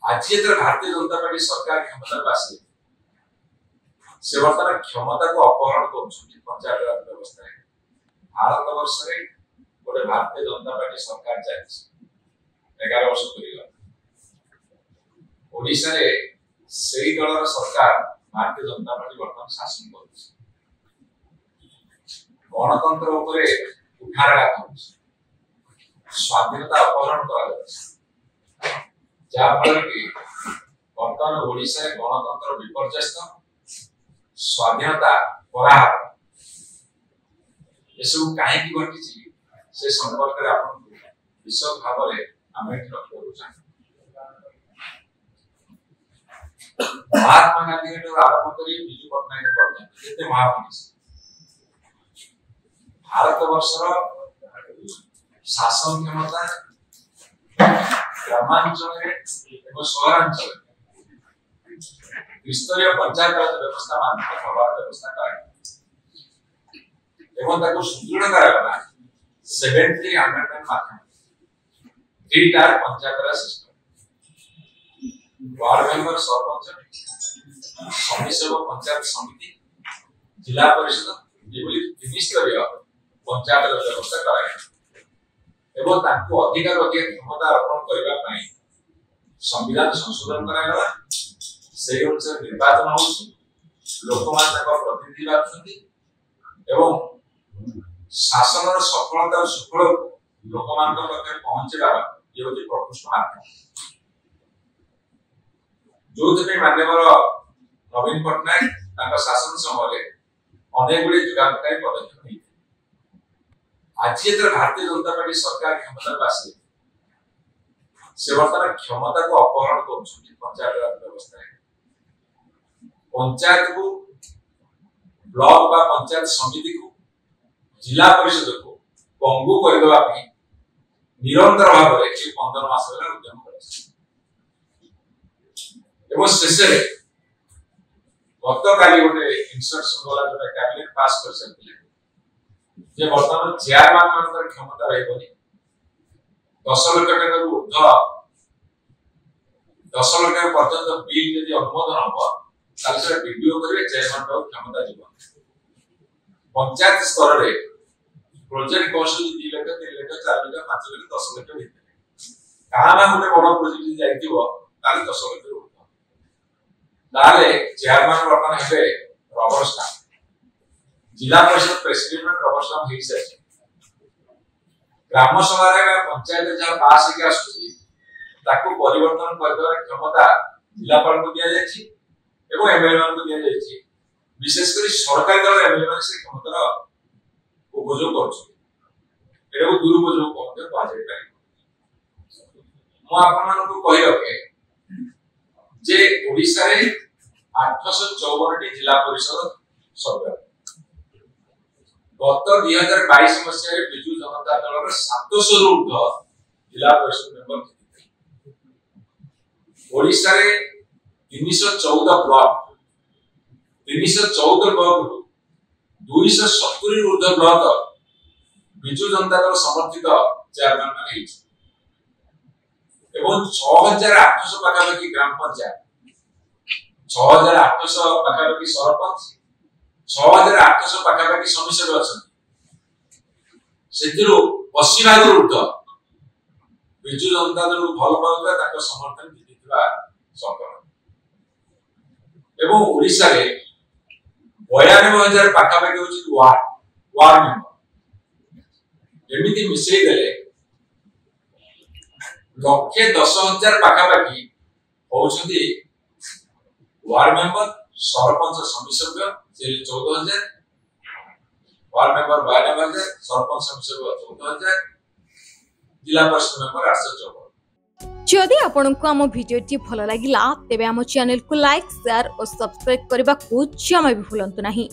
आज जो भारतीय जनता पार्टी सरकार क्षमता को आसे से बर्तमान क्षमता को अपहरण कर पंचायत राज व्यवस्था भारत वर्ष में गोटे भारतीय जनता पार्टी सरकार चलती 11 वर्ष पूरीगला ओडिशा रे सेही दलर सरकार भारतीय जनता पार्टी बर्तमान शासन कर गणतंत्र उपरे कुठाराघात हो स्वाधीनता अपहरण कर जहाँफल कि बर्तमान ओडिशा गणतंत्र विपर्यस्त स्वाधीनता पराहत ये सब कहीं घटी से संपर्क में विशद भाव में आम महात्मा गांधी आरंभ कर विजु पट्टनायक पर्यटन महापुरुष भारत वर्षर शासन क्षमता ग्रामांचल एवं सहरांचल त्रिस्तरीय पंचायत राज व्यवस्था मानक सभा व्यवस्था सुदृढ़ करा 73 अमेंडमेंट माध्यम 3 टायर पंचायत राज सिस्टम वार्ड मेंबर सरपंच समिति सेवक पंचायत समिति जिला परिषद त्रिस्तरीय पंचायत राज व्यवस्था करा अधिकार अधिक क्षमता अर्पण करने संविधान संशोधन करागला से अनुसार निर्वाचन हो लोक प्रतिनिधि बाछुंती एवं शासन सफलता और सुफल लोक पहुंचार ये हूँ प्रकृष्ट माध्यम जो माननीय नवीन पट्टनायक शासन समय अनेक गुड़े जुगानकारी पदक्षेप नहीं आज जो भारतीय जनता पार्टी सरकार क्षमता को आसे से बर्तमान क्षमता को अपहरण कर पंचायत राज व्यवस्था पंचायत को ब्लॉक बा पंचायत समिति को जिला परिषद को पंगु करदे निरंतर भाव में 15 मास उद्यम कर शेष गत काली गोटे इंस्ट्रक्शन गला जो कैबिनेट पास कर सकते जे वर्तमान चेयरमैन मान क्षमता रही 10 लाख टका ऊर्ध 10 लाख पर्यंत बिल यदि अनुमोदन हम से वीडियो करेंगे चेयरमैन को क्षमता जीवन पंचायत स्तर में प्रोजेक्ट कॉस्ट 2 लाख 3 लाख 4 लाख 5 लाख 10 लाख भीतर कहाँ गोटे बड़ प्रोजेक्ट जाइए 10 लाख चेयरमैन बर्तमान हे रबर स्टाम्प जिला परिषद प्रेसिडेंट रबर स्टाम्प हो सारी ग्राम सभा पंचायत जहाँ पास परिवर्तन कर क्षमता जिलापाल को दि जाए एमएलए को दि जाए विशेषकर सरकारी दल एमएलए से क्षमतार उपयोग कर दुरुपयोग कही रखे जे ओडिशा रे 854 जिला परिषद सभ्य गत 2022 मसीह विजु जनता दल 700 रु ऊर्ध्व जिला परिषद मेंबर ओडिशा रे 314 ब्लॉक 314 ब्लॉक 270 रु ऊर्ध्व ब्लॉक विजु जनता दल समर्थित चेयरमैन माने एवं 6800 पाखापाखि ग्राम पंचायत 6800 पाखापाखि सरपंच 6800 पाखापाखि समिति अच्छे 80 भाग ऊर्ध्व विजु जनता दल भल पाता समर्थन जीति सरकार एवं ओडिशा रे 92,000 पाखापाखि हूँ वार्ड मेंबर एमती मिसई देले 1,10,000 पाखापाखि होउछंती वार्ड मेंबर सरपंच समिति सभ्य 14,000 वार्ड मेंबर 92,000 सरपंच समिति सभ्य 14,000 जिला परिषद मेंबर 854। जदि आपंक आम भिडी भल लगा तेब आम चैनल को लाइक शेयर और सब्सक्राइब करने को जमा भी भूलु नहीं।